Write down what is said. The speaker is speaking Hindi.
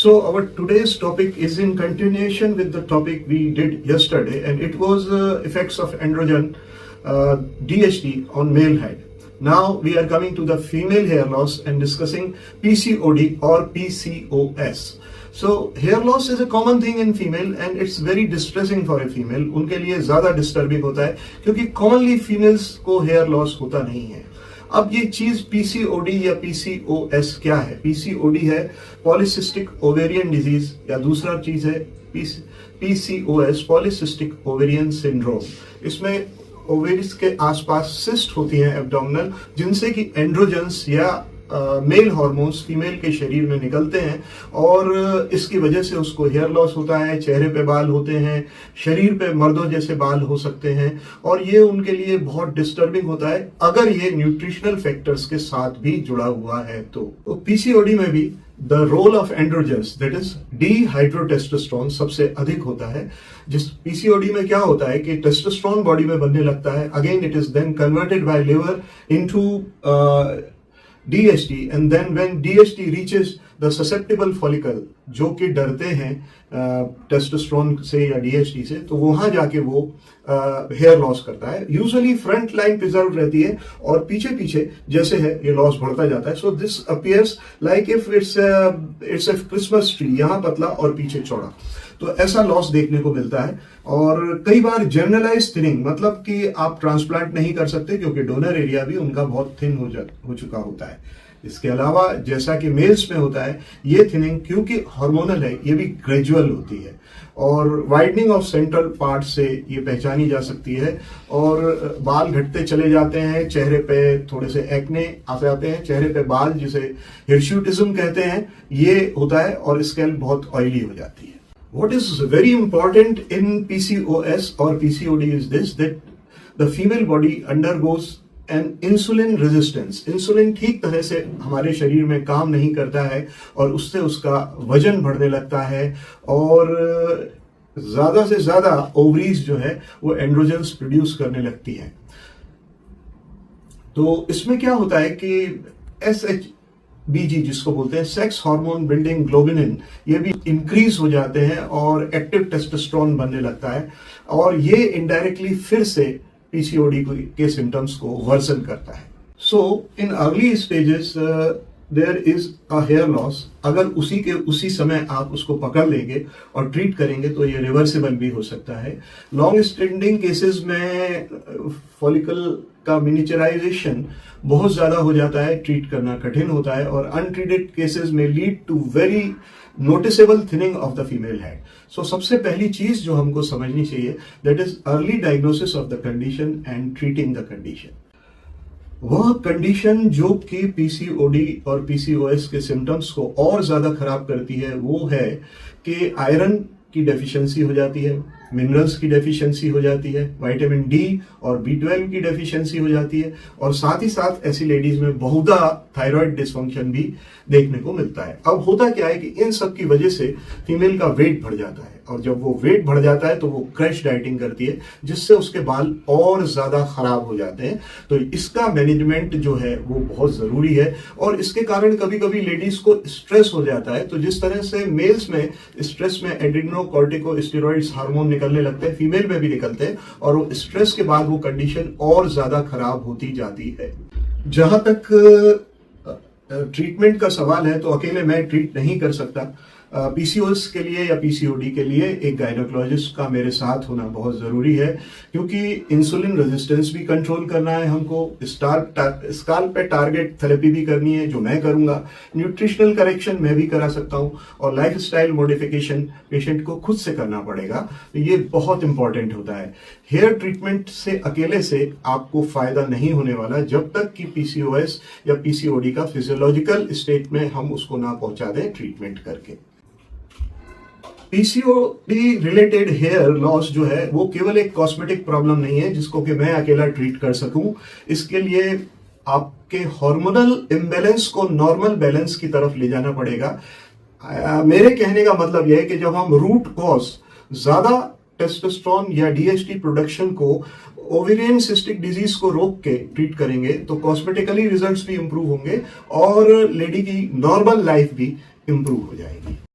So our today's topic is in continuation with the topic we did yesterday, and it was effects of androgen DHT on male head. Now we are coming to the female hair loss and discussing PCOD or PCOS. So hair loss is a common thing in female and it's very distressing for a female. उनके लिए ज़्यादा disturbing होता है क्योंकि commonly females को hair loss होता नहीं है. अब ये चीज PCOD या PCOS क्या है? PCOD है पॉलीसिस्टिक ओवेरियन डिजीज या दूसरा चीज है PCOS पॉलीसिस्टिक ओवेरियन सिंड्रोम. इसमें ओवेरिस के आसपास सिस्ट होती हैं एब्डोमिनल, जिनसे कि एंड्रोजन्स या मेल हार्मोन्स फीमेल के शरीर में निकलते हैं और इसकी वजह से उसको हेयर लॉस होता है. चेहरे पे बाल होते हैं, शरीर पे मर्दों जैसे बाल हो सकते हैं और ये उनके लिए बहुत डिस्टर्बिंग होता है अगर ये न्यूट्रिशनल फैक्टर्स के साथ भी जुड़ा हुआ है. तो पीसीओडी में भी the role of androgens that is dihydrotestosterone सबसे अधिक होता है. जिस पीसीओडी में क्या होता है कि टेस्टोस्टेरोन बॉडी में बनने लगता है. Again it is then converted by liver into DHT and then when DHT reaches the susceptible follicle जो कि डरते हैं टेस्टोस्टेरोन से या DHT से, तो वहां जाके वो हेयर लॉस करता है. यूजुअली फ्रंट लाइन प्रिजर्व रहती है और पीछे पीछे जैसे है ये लॉस बढ़ता जाता है. So this appears like if it's a Christmas tree, यहाँ पतला और पीछे चौड़ा. तो ऐसा लॉस देखने को मिलता है और कई बार जनरलाइज थिनिंग, मतलब कि आप ट्रांसप्लांट नहीं कर सकते क्योंकि डोनर एरिया भी उनका बहुत थिन हो चुका होता है. इसके अलावा जैसा कि मेल्स में होता है, ये थिनिंग क्योंकि हार्मोनल है ये भी ग्रेजुअल होती है और वाइडनिंग ऑफ सेंट्रल पार्ट से ये पहचानी जा सकती है और बाल घटते चले जाते हैं. चेहरे पे थोड़े से एक्ने आ जाते हैं, चेहरे पे बाल जिसे हिर्शुटिज्म कहते हैं ये होता है और स्कैल्प बहुत ऑयली हो जाती है. What is very important in PCOS or PCOD is this, that the female body undergoes an insulin resistance. Insulin ठीक तरह से हमारे शरीर में काम नहीं करता है और उससे उसका वजन बढ़ने लगता है और ज्यादा से ज्यादा ओवरीज जो है वो एंड्रोजन्स प्रोड्यूस करने लगती है. तो इसमें क्या होता है कि SHBG जिसको बोलते हैं सेक्स हार्मोन बिल्डिंग ग्लोबिनिन, ये भी इंक्रीज हो जाते हैं और एक्टिव टेस्टोस्टेरोन बनने लगता है और ये इनडायरेक्टली फिर से पीसीओडी के सिम्टम्स को वर्सन करता है. So in early stages there is a hair loss. अगर उसी समय आप उसको पकड़ लेंगे और ट्रीट करेंगे तो ये रिवर्सिबल भी हो सकता है. लॉन्ग स्टैंडिंग केसेस में फॉलिकल का मिनिचराइजेशन बहुत ज्यादा हो जाता है, ट्रीट करना कठिन होता है और अनट्रीटेड केसेस में lead to very noticeable thinning of the female head. So सबसे पहली चीज जो हमको समझनी चाहिए that is early diagnosis of the condition and treating the condition. वह कंडीशन जो कि पीसीओडी और पीसीओएस के सिम्टम्स को और ज्यादा खराब करती है वो है कि आयरन की डेफिशिएंसी हो जाती है, मिनरल्स की डेफिशिएंसी हो जाती है, विटामिन डी और B12 की डेफिशिएंसी हो जाती है और साथ ही साथ ऐसी लेडीज में बहुधा थायराइड डिसफंक्शन भी देखने को मिलता है. अब होता क्या है कि इन सब की वजह से फीमेल का वेट बढ़ जाता है और जब वो वेट बढ़ जाता है तो वो क्रैश डाइटिंग करती है जिससे उसके बाल और ज्यादा खराब हो जाते हैं. तो इसका मैनेजमेंट जो है वो बहुत जरूरी है और इसके कारण कभी कभी लेडीज को स्ट्रेस हो जाता है. तो जिस तरह से मेल्स में स्ट्रेस में एड्रेनोकॉर्टिकोस्टेरॉइड्स हार्मोन निकलने लगते हैं, फीमेल में भी निकलते हैं और वो स्ट्रेस के बाद वो कंडीशन और ज्यादा खराब होती जाती है. जहां तक ट्रीटमेंट का सवाल है तो अकेले मैं ट्रीट नहीं कर सकता. पीसीओएस के लिए या पीसीओडी के लिए एक गायनोकोलॉजिस्ट का मेरे साथ होना बहुत जरूरी है क्योंकि इंसुलिन रेजिस्टेंस भी कंट्रोल करना है हमको, स्काल्प पे टारगेट थेरेपी भी करनी है जो मैं करूंगा, न्यूट्रिशनल करेक्शन मैं भी करा सकता हूं और लाइफस्टाइल मॉडिफिकेशन पेशेंट को खुद से करना पड़ेगा. तो ये बहुत इंपॉर्टेंट होता है. हेयर ट्रीटमेंट से अकेले से आपको फायदा नहीं होने वाला जब तक कि पीसीओएस या पीसीओडी का फिजियोलॉजिकल स्टेट में हम उसको ना पहुंचा दें ट्रीटमेंट करके. पीसीओडी रिलेटेड हेयर लॉस जो है वो केवल एक कॉस्मेटिक प्रॉब्लम नहीं है जिसको कि मैं अकेला ट्रीट कर सकूं. इसके लिए आपके हार्मोनल इम्बैलेंस को नॉर्मल बैलेंस की तरफ ले जाना पड़ेगा. मेरे कहने का मतलब यह है कि जब हम रूट कॉज ज्यादा टेस्टोस्टेरोन या डीएचटी प्रोडक्शन को ओवेरियन सिस्टिक डिजीज को रोक के ट्रीट करेंगे तो कॉस्मेटिकली रिजल्ट्स भी इंप्रूव होंगे और लेडी की नॉर्मल लाइफ भी इंप्रूव हो जाएगी.